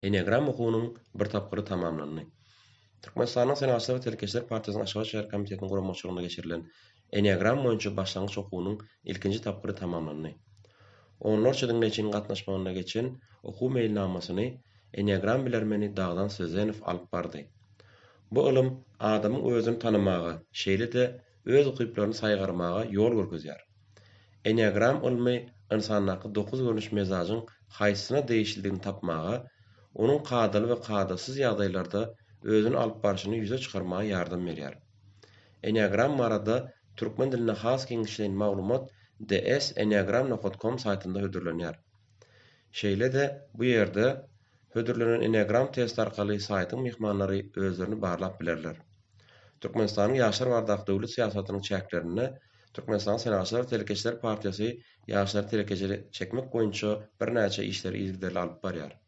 Enneagram okuwynyň bir tapgyry tamamlandy. Türkmenistanyň Senatçylar we Telekeşler Partiýasynyň Aşgabat şäher komitetiniň gurulmaçylygynda geçirilen Enneagram boýunça başlangyç okuwynyň ilkinji tapgyry tamamlandy. Onlarça dinleýiçiniň gatnaşmagyna geçen okuw meýilnamasyny Enneagram bilermeni Dagdan Sözenow alyp bardy. Bu ilim adamyň özüni tanamagy, şeýle-de öz gyplaryny saýgarmaga ýol görkezýär. Enneagram ilmi insanyňky 9 görnüş mezagyň haýsysyna değişildigini tapmaga, onuň kadaly we kadasyz ýagdaýlarda özüni alyp barşyny ýüze çykarmaga ýardam berýär. Enneagram barada türkmen diline has keng işleýän maglumat ds-enneagram.com saýtynda hödürlenýär. Şeýle-de bu ýerde hödürlenen Enneagram testi arkaly saýtyň mehmanlary özlerini barlap bilerler. Türkmenistanyň ýaşlar bardak döwlet siýasatynyň çäklerini Türkmenistan Senatçylar we Telekeşler Partiýasy ýaşlary telekeçe çekmek boýunça birnäçe işleri ilgili alyp barýar.